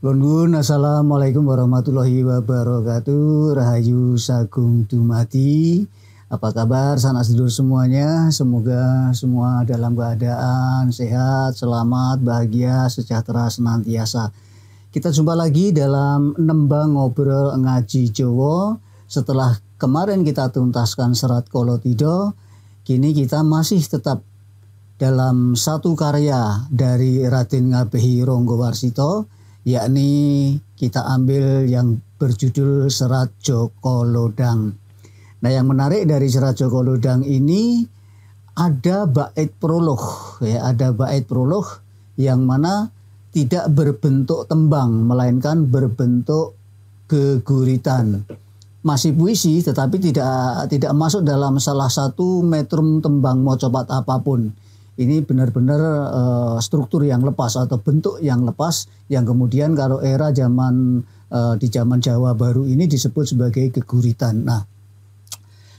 London, Assalamualaikum warahmatullahi wabarakatuh. Rahayu Sagung Dumadi. Apa kabar sanak sedulur semuanya? Semoga semua dalam keadaan sehat, selamat, bahagia, sejahtera senantiasa. Kita jumpa lagi dalam Nembang Ngobrol Ngaji Jowo. Setelah kemarin kita tuntaskan Serat Kolotido, kini kita masih tetap dalam satu karya dari Raden Ngabehi Ronggowarsito, yakni kita ambil yang berjudul Serat Joko Lodang. Nah, yang menarik dari Serat Joko Lodang ini ada bait prolog, ya, ada bait prolog yang mana tidak berbentuk tembang melainkan berbentuk geguritan. Masih puisi tetapi tidak masuk dalam salah satu metrum tembang mocopat apapun. Ini benar-benar struktur yang lepas atau bentuk yang lepas yang kemudian kalau era di zaman Jawa baru ini disebut sebagai geguritan. Nah,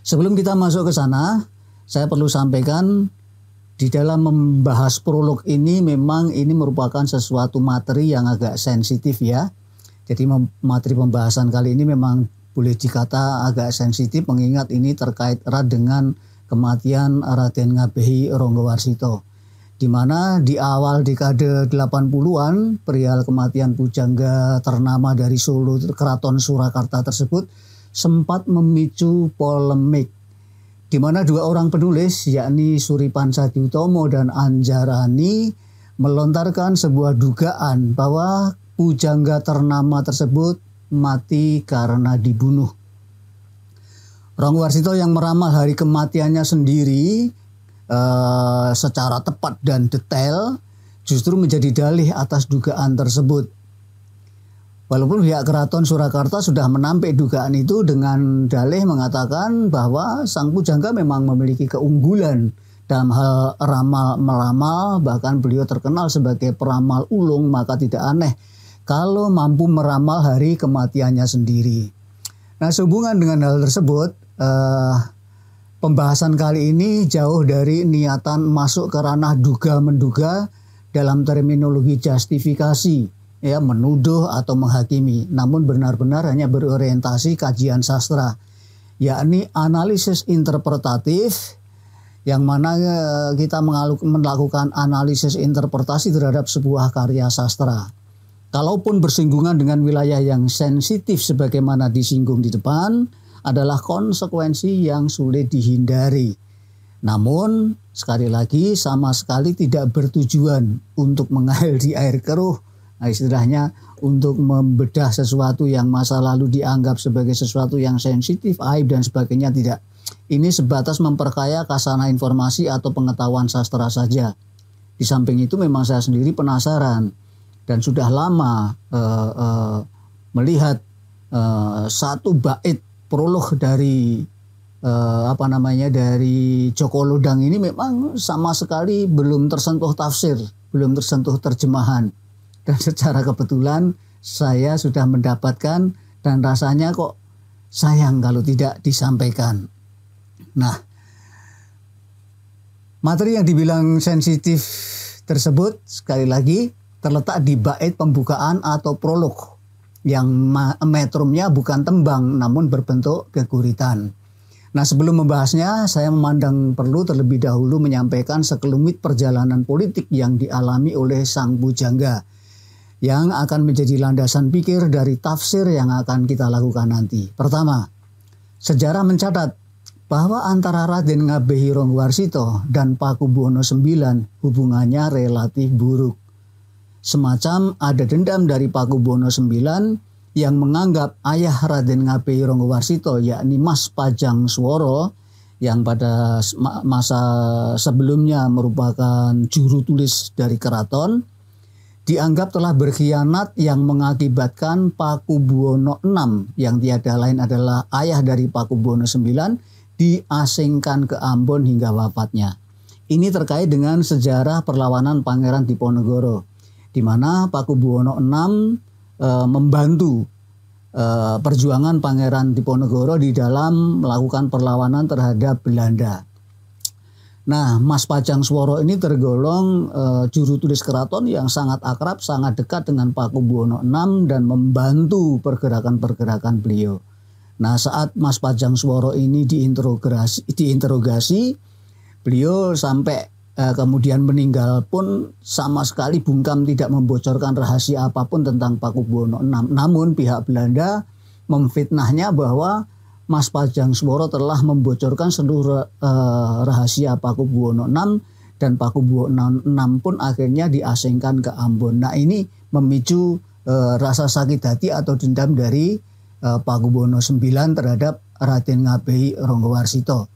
sebelum kita masuk ke sana, saya perlu sampaikan di dalam membahas prolog ini memang ini merupakan sesuatu materi yang agak sensitif ya. Jadi materi pembahasan kali ini memang boleh dikata agak sensitif mengingat ini terkait erat dengan kematian Raden Ngabehi Ronggowarsito, di mana di awal dekade 80-an perihal kematian pujangga ternama dari Solo Keraton Surakarta tersebut sempat memicu polemik, di mana dua orang penulis yakni Suripan Sadiutomo dan Anjarani melontarkan sebuah dugaan bahwa pujangga ternama tersebut mati karena dibunuh. Ronggowarsito yang meramal hari kematiannya sendiri secara tepat dan detail justru menjadi dalih atas dugaan tersebut. Walaupun pihak Keraton Surakarta sudah menampik dugaan itu dengan dalih mengatakan bahwa sang pujangga memang memiliki keunggulan dalam hal ramal-meramal, bahkan beliau terkenal sebagai peramal ulung, maka tidak aneh kalau mampu meramal hari kematiannya sendiri. Nah, sehubungan dengan hal tersebut, pembahasan kali ini jauh dari niatan masuk ke ranah duga-menduga dalam terminologi justifikasi, ya, menuduh atau menghakimi, namun benar-benar hanya berorientasi kajian sastra, yakni analisis interpretatif, yang mana kita melakukan analisis interpretasi terhadap sebuah karya sastra. Kalaupun bersinggungan dengan wilayah yang sensitif sebagaimana disinggung di depan, adalah konsekuensi yang sulit dihindari. Namun, sekali lagi sama sekali tidak bertujuan untuk mengalir di air keruh. Nah, istilahnya untuk membedah sesuatu yang masa lalu dianggap sebagai sesuatu yang sensitif, aib dan sebagainya, tidak. Ini sebatas memperkaya khazanah informasi atau pengetahuan sastra saja. Di samping itu memang saya sendiri penasaran dan sudah lama melihat satu bait prolog dari dari Joko Lodang ini memang sama sekali belum tersentuh tafsir, belum tersentuh terjemahan. Dan secara kebetulan saya sudah mendapatkan dan rasanya kok sayang kalau tidak disampaikan. Nah, materi yang dibilang sensitif tersebut sekali lagi terletak di bait pembukaan atau prolog yang metrumnya bukan tembang namun berbentuk geguritan. Nah, sebelum membahasnya saya memandang perlu terlebih dahulu menyampaikan sekelumit perjalanan politik yang dialami oleh sang pujangga yang akan menjadi landasan pikir dari tafsir yang akan kita lakukan nanti. Pertama, sejarah mencatat bahwa antara Raden Ngabehi Ronggowarsito dan Pakubuwono IX hubungannya relatif buruk. Semacam ada dendam dari Pakubuwono IX yang menganggap ayah Raden Ngabehi Ronggowarsito yakni Mas Pajang Sworo yang pada masa sebelumnya merupakan juru tulis dari keraton dianggap telah berkhianat yang mengakibatkan Pakubuwono VI yang tiada lain adalah ayah dari Pakubuwono IX diasingkan ke Ambon hingga wafatnya. Ini terkait dengan sejarah perlawanan Pangeran Diponegoro, di mana Pakubuwono VI membantu perjuangan Pangeran Diponegoro di dalam melakukan perlawanan terhadap Belanda. Nah, Mas Pajang Swara ini tergolong juru tulis keraton yang sangat akrab, sangat dekat dengan Pakubuwono VI dan membantu pergerakan-pergerakan beliau. Nah, saat Mas Pajang Swara ini diinterogasi, beliau sampai kemudian meninggal pun sama sekali bungkam tidak membocorkan rahasia apapun tentang Pakubuwono VI. Namun pihak Belanda memfitnahnya bahwa Mas Pajang Swara telah membocorkan seluruh rahasia Pakubuwono VI dan Pakubuwono VI pun akhirnya diasingkan ke Ambon. Nah, ini memicu rasa sakit hati atau dendam dari Pakubuwono IX terhadap Raden Ngabei Ronggowarsito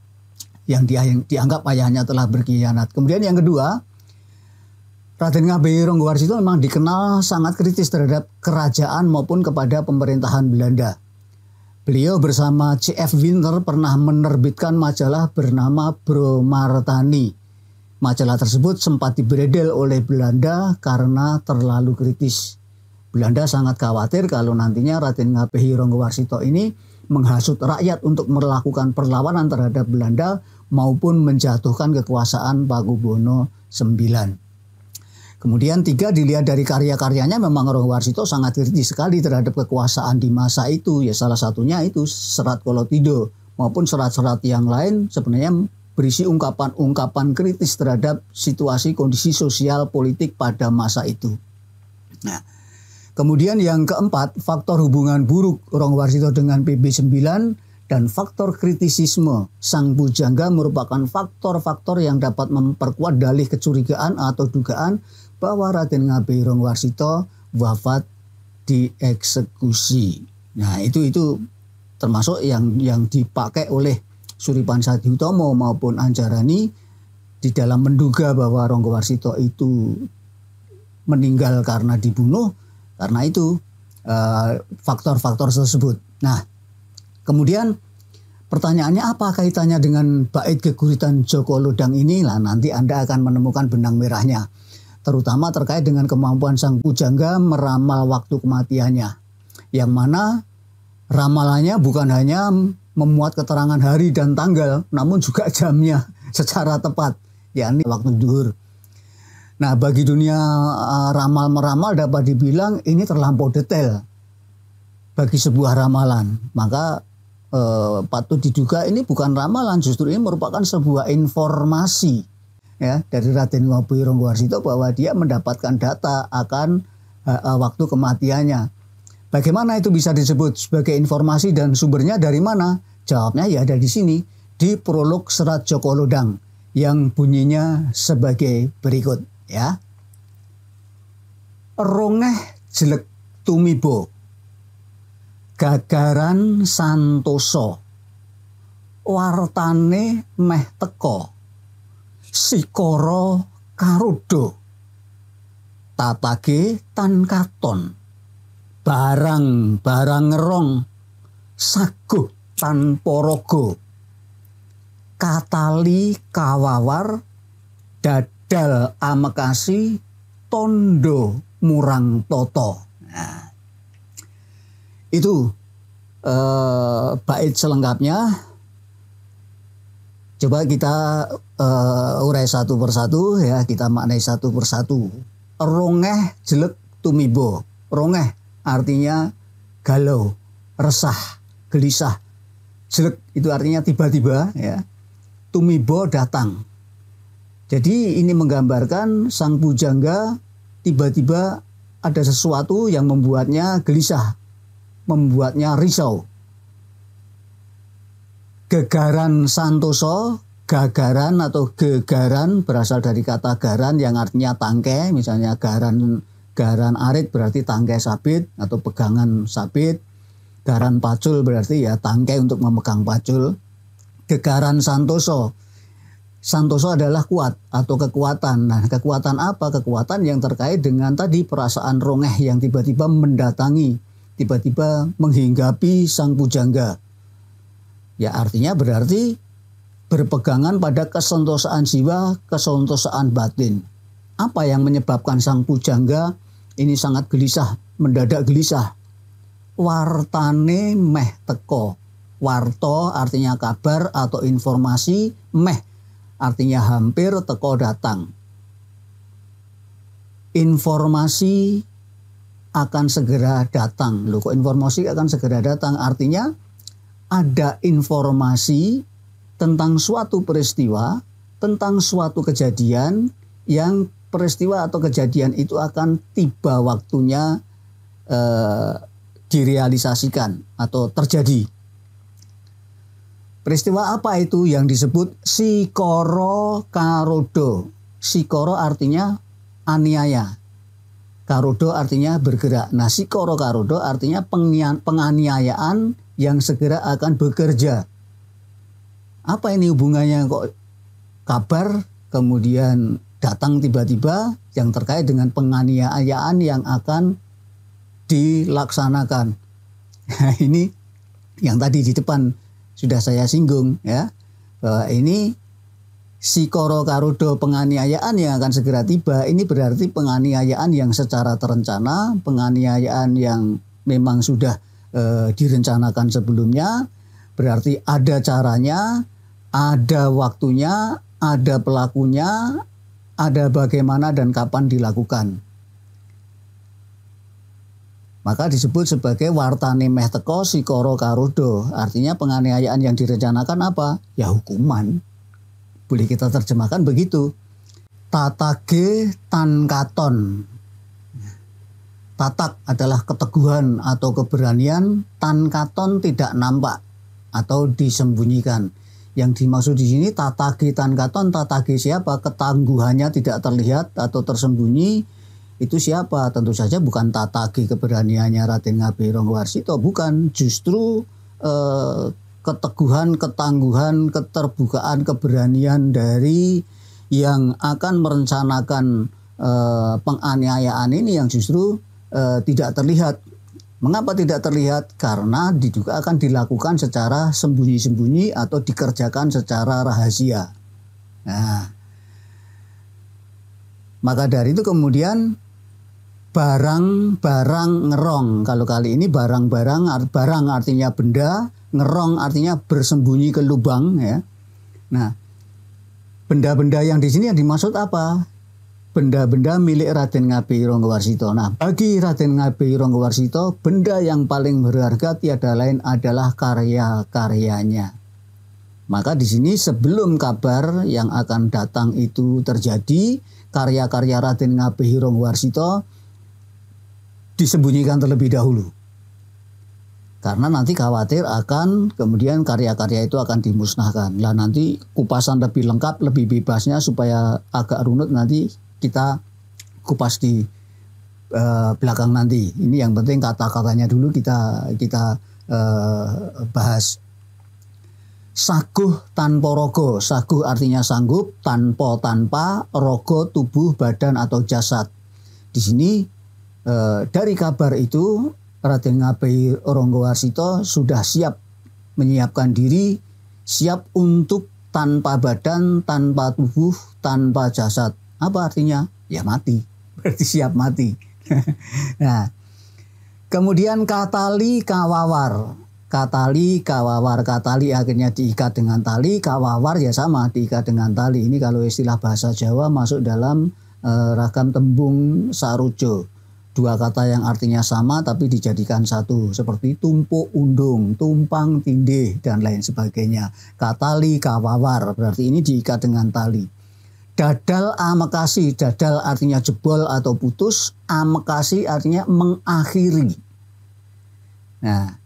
yang dianggap ayahnya telah berkhianat. Kemudian yang kedua, Raden Ngabei Ronggowarsito memang dikenal sangat kritis terhadap kerajaan maupun kepada pemerintahan Belanda. Beliau bersama C.F. Winter pernah menerbitkan majalah bernama Bromartani. Majalah tersebut sempat dibredel oleh Belanda karena terlalu kritis. Belanda sangat khawatir kalau nantinya Raden Ngabei Ronggowarsito ini menghasut rakyat untuk melakukan perlawanan terhadap Belanda maupun menjatuhkan kekuasaan Pakubuwono IX. Kemudian tiga, dilihat dari karya-karyanya memang Ronggowarsito sangat kritis sekali terhadap kekuasaan di masa itu. Ya salah satunya itu Serat Kolotido maupun serat-serat yang lain sebenarnya berisi ungkapan-ungkapan kritis terhadap situasi kondisi sosial politik pada masa itu. Nah, kemudian yang keempat, faktor hubungan buruk Ronggowarsito dengan PB9 dan faktor kritisisme Sang Pujangga merupakan faktor-faktor yang dapat memperkuat dalih kecurigaan atau dugaan bahwa Raden Ngabei Ronggowarsito wafat dieksekusi. Nah, itu termasuk yang dipakai oleh Suripan Sadiutomo maupun Anjarani di dalam menduga bahwa Ronggowarsito itu meninggal karena dibunuh karena itu faktor-faktor tersebut. Nah, kemudian pertanyaannya apa kaitannya dengan bait geguritan Joko Lodang ini? Lah, nanti Anda akan menemukan benang merahnya. Terutama terkait dengan kemampuan Sang Pujangga meramal waktu kematiannya. Yang mana ramalannya bukan hanya memuat keterangan hari dan tanggal, namun juga jamnya secara tepat, yakni waktu zuhur. Nah, bagi dunia ramal-meramal dapat dibilang ini terlampau detail bagi sebuah ramalan. Maka patut diduga ini bukan ramalan, justru ini merupakan sebuah informasi ya dari Raden Ngabei Ronggowarsito bahwa dia mendapatkan data akan waktu kematiannya. Bagaimana itu bisa disebut sebagai informasi dan sumbernya dari mana? Jawabnya ya ada di sini, di prolog Serat Joko Lodang yang bunyinya sebagai berikut ya. Rongeh jelek tumibo, gagaran santoso, wartane meh teko, sikoro karudo, tatage tan katon, barang ngerong, saguh tan porogo, katali kawawar, dadal amekasi, tondo murang toto. Nah, itu bait selengkapnya. Coba kita urai satu persatu ya, kita maknai satu persatu. Rongeh jelek tumibo. Rongeh artinya galau, resah, gelisah. Jelek itu artinya tiba-tiba ya. Tumibo datang. Jadi ini menggambarkan Sang Pujangga tiba-tiba ada sesuatu yang membuatnya gelisah, membuatnya risau. Gegaran santoso, gagaran atau gegaran berasal dari kata garan yang artinya tangkai, misalnya garan arit berarti tangkai sabit atau pegangan sabit. Garan pacul berarti ya tangkai untuk memegang pacul. Gegaran santoso, santoso adalah kuat atau kekuatan. Nah, kekuatan apa? Kekuatan yang terkait dengan tadi perasaan rongeh yang tiba-tiba mendatangi, tiba-tiba menghinggapi Sang Pujangga. Ya artinya berarti berpegangan pada kesentosaan jiwa, kesentosaan batin. Apa yang menyebabkan Sang Pujangga ini sangat gelisah, mendadak gelisah? Wartane meh teko. Warto artinya kabar atau informasi, meh artinya hampir teko datang. Informasi akan segera datang. Loh, kok informasi akan segera datang? Artinya ada informasi tentang suatu peristiwa, tentang suatu kejadian yang peristiwa atau kejadian itu akan tiba waktunya direalisasikan atau terjadi. Peristiwa apa itu yang disebut Sikoro Karodo? Sikoro artinya aniaya. Karodo artinya bergerak. Nah, Sikoro Karodo artinya penganiayaan yang segera akan bekerja. Apa ini hubungannya kok kabar kemudian datang tiba-tiba yang terkait dengan penganiayaan yang akan dilaksanakan? Nah, ini yang tadi di depan sudah saya singgung ya, bahwa ini Sikoro Karodo penganiayaan yang akan segera tiba. Ini berarti penganiayaan yang secara terencana, penganiayaan yang memang sudah direncanakan sebelumnya. Berarti ada caranya, ada waktunya, ada pelakunya, ada bagaimana dan kapan dilakukan. Maka disebut sebagai wartane meh teko Sikoro Karodo. Artinya penganiayaan yang direncanakan apa? Ya hukuman. Boleh kita terjemahkan begitu. Tatage tan katon. Tatak adalah keteguhan atau keberanian, tan katon tidak nampak atau disembunyikan. Yang dimaksud di sini tatage tan katon, tatage siapa? Ketangguhannya tidak terlihat atau tersembunyi. Itu siapa? Tentu saja bukan tatagi keberaniannya Raden Ngabei Ranggawarsita, bukan. Justru keteguhan, ketangguhan, keterbukaan, keberanian dari yang akan merencanakan penganiayaan ini yang justru tidak terlihat. Mengapa tidak terlihat? Karena diduga akan dilakukan secara sembunyi-sembunyi atau dikerjakan secara rahasia. Nah, maka dari itu kemudian barang-barang ngerong. Kalau kali ini barang-barang, barang artinya benda, ngerong artinya bersembunyi ke lubang ya. Nah, benda-benda yang di sini yang dimaksud apa? Benda-benda milik Raden Ngabei Ranggawarsita. Nah, bagi Raden Ngabei Ranggawarsita, benda yang paling berharga tiada lain adalah karya-karyanya. Maka di sini sebelum kabar yang akan datang itu terjadi, karya-karya Raden Ngabei Ranggawarsita disembunyikan terlebih dahulu. Karena nanti khawatir akan kemudian karya-karya itu akan dimusnahkan. Lah nanti kupasan lebih lengkap, lebih bebasnya supaya agak runut nanti kita kupas di belakang nanti. Ini yang penting kata-katanya dulu kita bahas. Saguh tanpa rogo. Saguh artinya sanggup, tanpa rogo tubuh, badan atau jasad. Di sini dari kabar itu Raden Ngabei Ranggawarsita sudah siap menyiapkan diri, siap untuk tanpa badan, tanpa tubuh, tanpa jasad. Apa artinya? Ya mati. Berarti siap mati. Nah, kemudian katali kawawar. Katali kawawar. Katali akhirnya diikat dengan tali, kawawar ya sama diikat dengan tali. Ini kalau istilah bahasa Jawa masuk dalam ragam tembung sarujo. Dua kata yang artinya sama tapi dijadikan satu, seperti tumpuk undung, tumpang tindih dan lain sebagainya. Katali kawawar berarti ini diikat dengan tali. Dadal amekasi, dadal artinya jebol atau putus, amekasi artinya mengakhiri. Nah,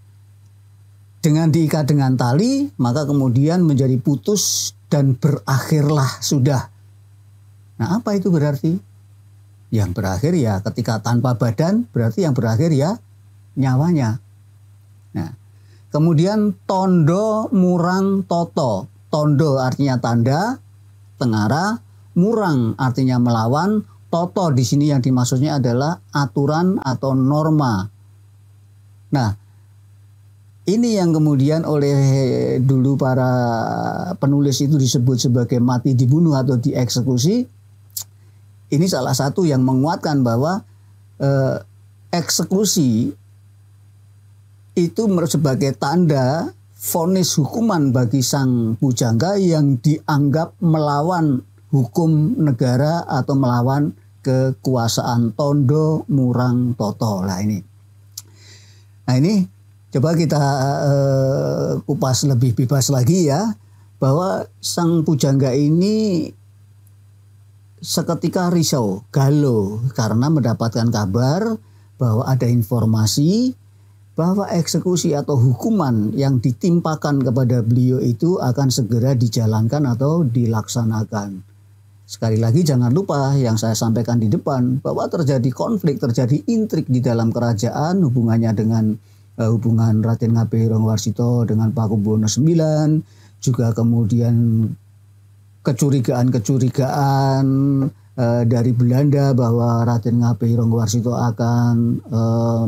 dengan diikat dengan tali maka kemudian menjadi putus dan berakhirlah sudah. Nah, apa itu berarti? Yang berakhir ya ketika tanpa badan, berarti yang berakhir ya nyawanya. Nah, kemudian tondo murang toto. Tondo artinya tanda, tengara, murang artinya melawan, toto di sini yang dimaksudnya adalah aturan atau norma. Nah, ini yang kemudian oleh dulu para penulis itu disebut sebagai mati dibunuh atau dieksekusi. Ini salah satu yang menguatkan bahwa eksekusi itu sebagai tanda vonis hukuman bagi sang pujangga yang dianggap melawan hukum negara atau melawan kekuasaan Tondo Murang Toto. Nah ini coba kita kupas lebih bebas lagi ya, bahwa sang pujangga ini seketika risau, galau karena mendapatkan kabar bahwa ada informasi bahwa eksekusi atau hukuman yang ditimpakan kepada beliau itu akan segera dijalankan atau dilaksanakan. Sekali lagi jangan lupa yang saya sampaikan di depan, bahwa terjadi konflik, terjadi intrik di dalam kerajaan, hubungannya dengan hubungan Raden Ngabei Ronggowarsito dengan Pakubuwono IX, juga kemudian kecurigaan dari Belanda bahwa Raden Ngabei Ronggowarsito akan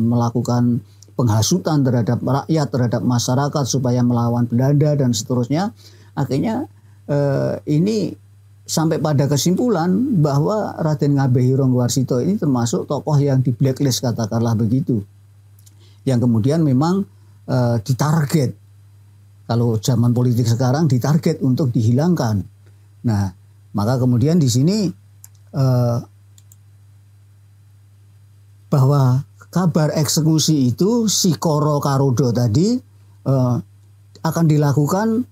melakukan penghasutan terhadap rakyat, terhadap masyarakat supaya melawan Belanda dan seterusnya. Akhirnya ini sampai pada kesimpulan bahwa Raden Ngabei Ronggowarsito ini termasuk tokoh yang di blacklist, katakanlah begitu, yang kemudian memang ditarget, kalau zaman politik sekarang ditarget untuk dihilangkan. Nah, maka kemudian di sini bahwa kabar eksekusi itu si Koro Karodo tadi akan dilakukan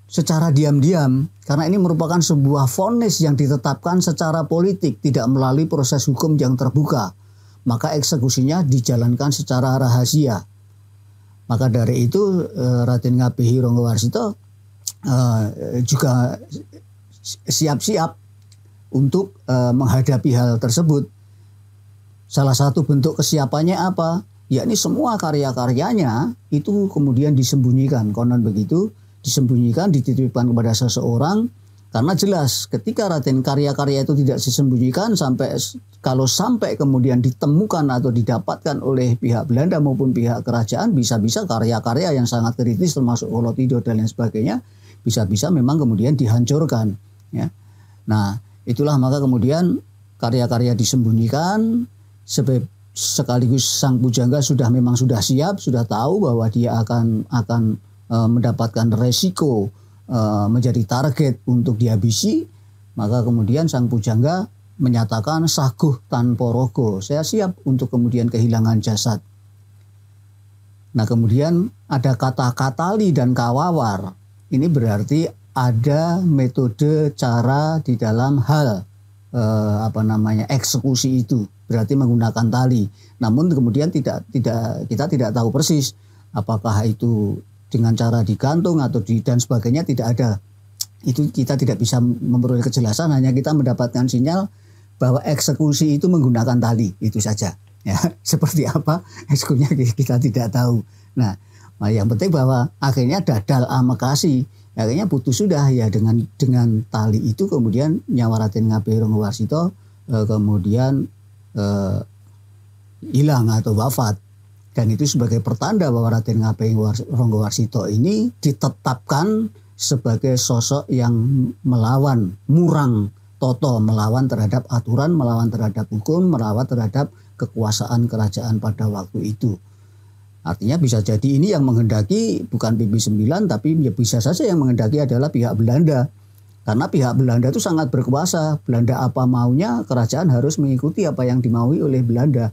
secara diam-diam, karena ini merupakan sebuah vonis yang ditetapkan secara politik, tidak melalui proses hukum yang terbuka. Maka eksekusinya dijalankan secara rahasia. Maka dari itu Raden Ngabei Ronggowarsito juga siap-siap untuk menghadapi hal tersebut. Salah satu bentuk kesiapannya apa? Yakni semua karya-karyanya itu kemudian disembunyikan, konon begitu, disembunyikan, dititipkan kepada seseorang, karena jelas ketika karya-karya itu tidak disembunyikan, kalau sampai kemudian ditemukan atau didapatkan oleh pihak Belanda maupun pihak kerajaan, bisa-bisa karya-karya yang sangat kritis termasuk Holotido dan lain sebagainya bisa-bisa memang kemudian dihancurkan, ya. Nah, itulah maka kemudian karya-karya disembunyikan, sekaligus sang pujangga memang sudah siap, sudah tahu bahwa dia akan mendapatkan resiko menjadi target untuk dihabisi. Maka kemudian sang pujangga menyatakan saguh tanpa rogo, saya siap untuk kemudian kehilangan jasad. Nah, kemudian ada kata katali dan kawawar. Ini berarti ada metode cara di dalam hal eksekusi itu, berarti menggunakan tali. Namun kemudian kita tidak tahu persis apakah itu dengan cara digantung atau dan sebagainya, tidak ada. Itu kita tidak bisa memperoleh kejelasan, hanya kita mendapatkan sinyal bahwa eksekusi itu menggunakan tali, itu saja. Ya, seperti apa eksekusinya kita tidak tahu. Nah, yang penting bahwa akhirnya dadal amakasi, akhirnya putus sudah ya dengan tali itu, kemudian nyawa Raden Ngabei Ronggowarsito kemudian hilang atau wafat. Dan itu sebagai pertanda bahwa Raden Ngabei Ronggowarsito ini ditetapkan sebagai sosok yang melawan Murang Toto, melawan terhadap aturan, melawan terhadap hukum, melawan terhadap kekuasaan kerajaan pada waktu itu. Artinya bisa jadi ini yang menghendaki bukan PP9, tapi ya bisa saja yang menghendaki adalah pihak Belanda. Karena pihak Belanda itu sangat berkuasa. Belanda apa maunya, kerajaan harus mengikuti apa yang dimaui oleh Belanda.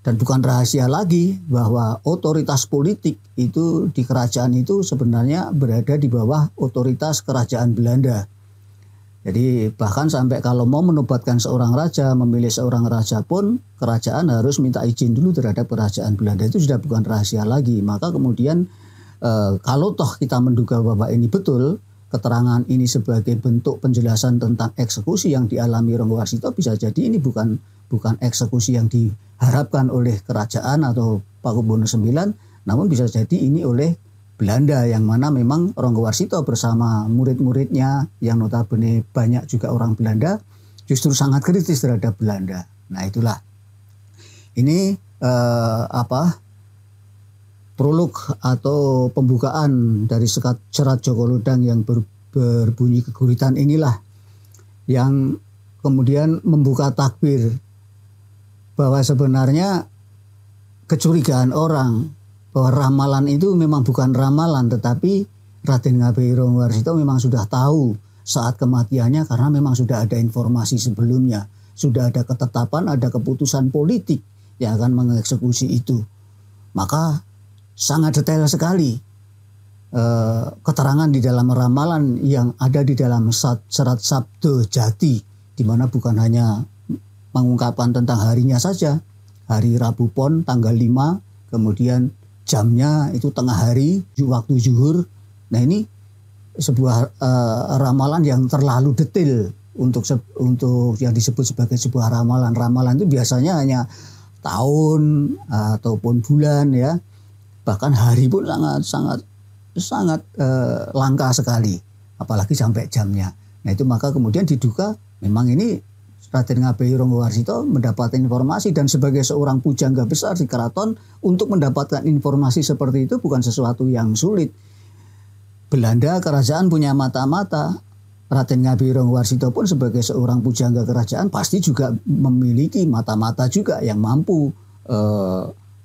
Dan bukan rahasia lagi bahwa otoritas politik itu di kerajaan itu sebenarnya berada di bawah otoritas kerajaan Belanda. Jadi bahkan sampai kalau mau menobatkan seorang raja, memilih seorang raja pun, kerajaan harus minta izin dulu terhadap kerajaan Belanda. Itu sudah bukan rahasia lagi. Maka kemudian kalau toh kita menduga bahwa ini betul, keterangan ini sebagai bentuk penjelasan tentang eksekusi yang dialami Ronggowarsito, bisa jadi ini bukan eksekusi yang diharapkan oleh kerajaan atau Pakubuwono IX, namun bisa jadi ini oleh Belanda, yang mana memang Ronggowarsito bersama murid-muridnya yang notabene banyak juga orang Belanda justru sangat kritis terhadap Belanda. Nah, itulah ini prolog atau pembukaan dari Cerat Djoko Lodang yang berbunyi keguritan inilah yang kemudian membuka takbir bahwa sebenarnya kecurigaan orang bahwa ramalan itu memang bukan ramalan, tetapi Raden Ngabei Ronggowarsito memang sudah tahu saat kematiannya karena memang sudah ada informasi sebelumnya. Sudah ada ketetapan, ada keputusan politik yang akan mengeksekusi itu. Maka sangat detail sekali keterangan di dalam ramalan yang ada di dalam serat Sabdo Jati, di mana bukan hanya mengungkapkan tentang harinya saja, hari Rabu Pon tanggal 5, kemudian jamnya itu tengah hari, waktu zuhur. Nah ini sebuah ramalan yang terlalu detail untuk yang disebut sebagai sebuah ramalan. Ramalan itu biasanya hanya tahun ataupun bulan ya, bahkan hari pun sangat langka sekali, apalagi sampai jamnya. Nah itu maka kemudian diduga memang ini Raden Ngabei Ronggowarsito mendapat informasi, dan sebagai seorang pujangga besar di keraton untuk mendapatkan informasi seperti itu bukan sesuatu yang sulit. Belanda kerajaan punya mata-mata. Raden Ngabei Ronggowarsito pun sebagai seorang pujangga kerajaan pasti juga memiliki mata-mata juga yang mampu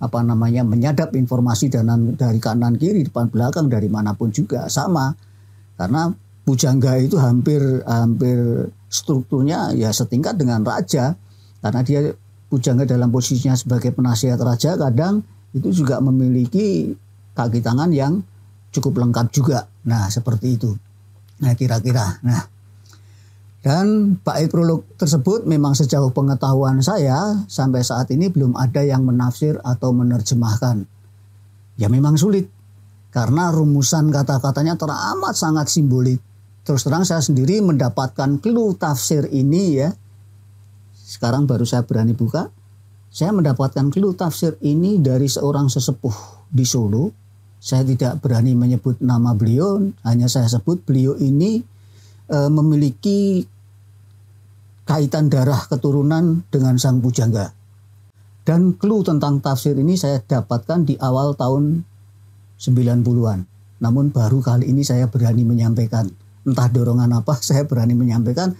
menyadap informasi dari kanan kiri, depan belakang, dari manapun juga sama. Karena pujangga itu hampir strukturnya ya setingkat dengan raja, karena dia pujangga dalam posisinya sebagai penasihat raja kadang itu juga memiliki kaki tangan yang cukup lengkap juga. Nah seperti itu. Nah kira-kira. Nah dan bait prolog tersebut memang sejauh pengetahuan saya sampai saat ini belum ada yang menafsir atau menerjemahkan. Ya memang sulit karena rumusan kata-katanya teramat sangat simbolik. Terus terang saya sendiri mendapatkan clue tafsir ini ya. Sekarang baru saya berani buka. Saya mendapatkan clue tafsir ini dari seorang sesepuh di Solo. Saya tidak berani menyebut nama beliau, hanya saya sebut beliau ini memiliki kaitan darah keturunan dengan sang pujangga. Dan clue tentang tafsir ini saya dapatkan di awal tahun 90-an. Namun baru kali ini saya berani menyampaikan. Entah dorongan apa saya berani menyampaikan.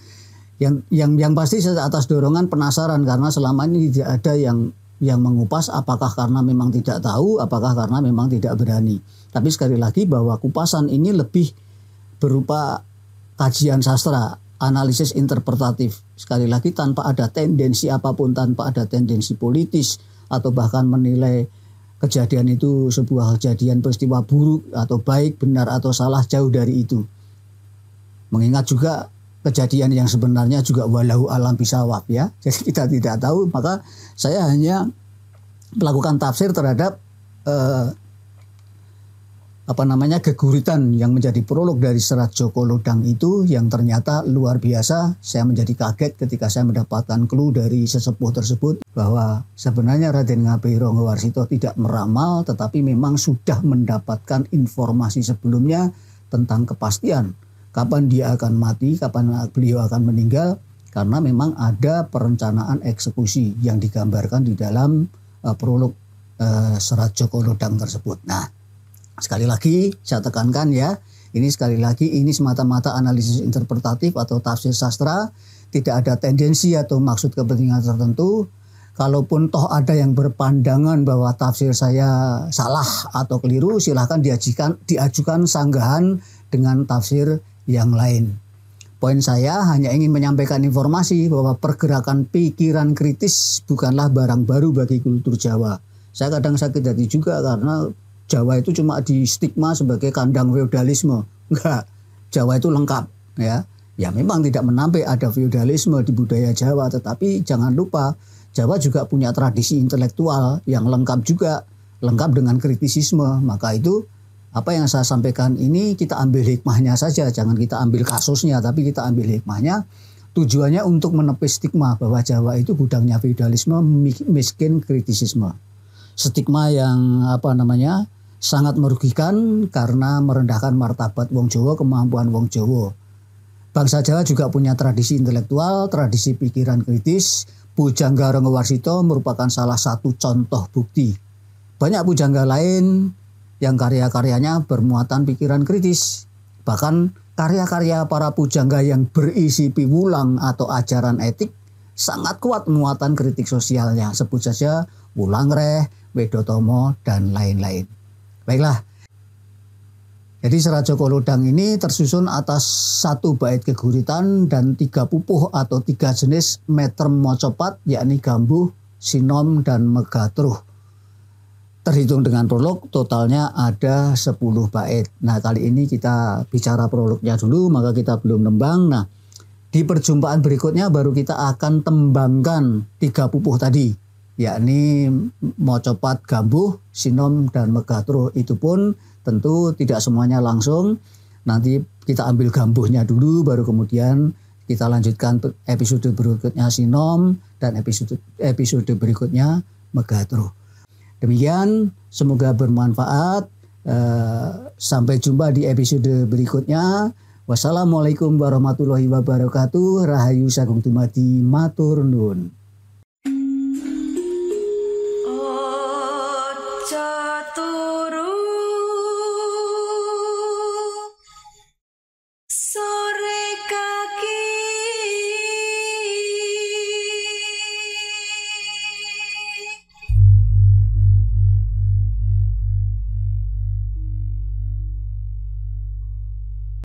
Yang pasti saya atas dorongan penasaran, karena selama ini tidak ada yang mengupas, apakah karena memang tidak tahu, apakah karena memang tidak berani. Tapi sekali lagi bahwa kupasan ini lebih berupa kajian sastra, analisis interpretatif. Sekali lagi tanpa ada tendensi apapun, tanpa ada tendensi politis atau bahkan menilai kejadian itu sebuah kejadian peristiwa buruk atau baik, benar atau salah, jauh dari itu. Mengingat juga kejadian yang sebenarnya juga walau alam bisawab ya. Jadi kita tidak tahu, maka saya hanya melakukan tafsir terhadap geguritan yang menjadi prolog dari serat Joko Lodang itu, yang ternyata luar biasa. Saya menjadi kaget ketika saya mendapatkan clue dari sesepuh tersebut bahwa sebenarnya Raden Ngabei Ronggowarsito tidak meramal, tetapi memang sudah mendapatkan informasi sebelumnya tentang kepastian kapan dia akan mati, kapan beliau akan meninggal, karena memang ada perencanaan eksekusi yang digambarkan di dalam prolog serat Joko Lodang tersebut. Nah, sekali lagi saya tekankan ya, ini semata-mata analisis interpretatif atau tafsir sastra, tidak ada tendensi atau maksud kepentingan tertentu. Kalaupun toh ada yang berpandangan bahwa tafsir saya salah atau keliru, silahkan diajukan sanggahan dengan tafsir yang lain. Poin saya hanya ingin menyampaikan informasi bahwa pergerakan pikiran kritis bukanlah barang baru bagi kultur Jawa. Saya kadang sakit hati juga karena Jawa itu cuma di stigma sebagai kandang feodalisme. Enggak, Jawa itu lengkap ya. Ya memang tidak menampik ada feodalisme di budaya Jawa, tetapi jangan lupa Jawa juga punya tradisi intelektual yang lengkap juga, lengkap dengan kritisisme. Maka itu apa yang saya sampaikan ini kita ambil hikmahnya saja, jangan kita ambil kasusnya, tapi kita ambil hikmahnya. Tujuannya untuk menepis stigma bahwa Jawa itu gudangnya feodalisme, miskin kritisisme. Stigma yang sangat merugikan karena merendahkan martabat wong Jawa, kemampuan wong Jawa. Bangsa Jawa juga punya tradisi intelektual, tradisi pikiran kritis. Pujangga Ronggowarsito merupakan salah satu contoh bukti. Banyak pujangga lain yang karya-karyanya bermuatan pikiran kritis. Bahkan karya-karya para pujangga yang berisi piwulang atau ajaran etik sangat kuat muatan kritik sosialnya. Sebut saja Wulangreh, Wedotomo, dan lain-lain. Baiklah. Jadi Seraja Kolodang ini tersusun atas 1 bait geguritan dan 3 pupuh atau 3 jenis meter mocopat, yakni gambuh, sinom, dan megatruh. Terhitung dengan prolog, totalnya ada 10 bait. Nah, kali ini kita bicara prolognya dulu, maka kita belum nembang. Nah, di perjumpaan berikutnya baru kita akan tembangkan 3 pupuh tadi, yakni mocopat, gambuh, sinom, dan megatruh. Itu pun tentu tidak semuanya langsung. Nanti kita ambil gambuhnya dulu, baru kemudian kita lanjutkan episode berikutnya sinom, dan episode berikutnya megatruh. Demikian, semoga bermanfaat. Sampai jumpa di episode berikutnya. Wassalamualaikum warahmatullahi wabarakatuh. Rahayu Sagung Dumadi, matur nuwun. So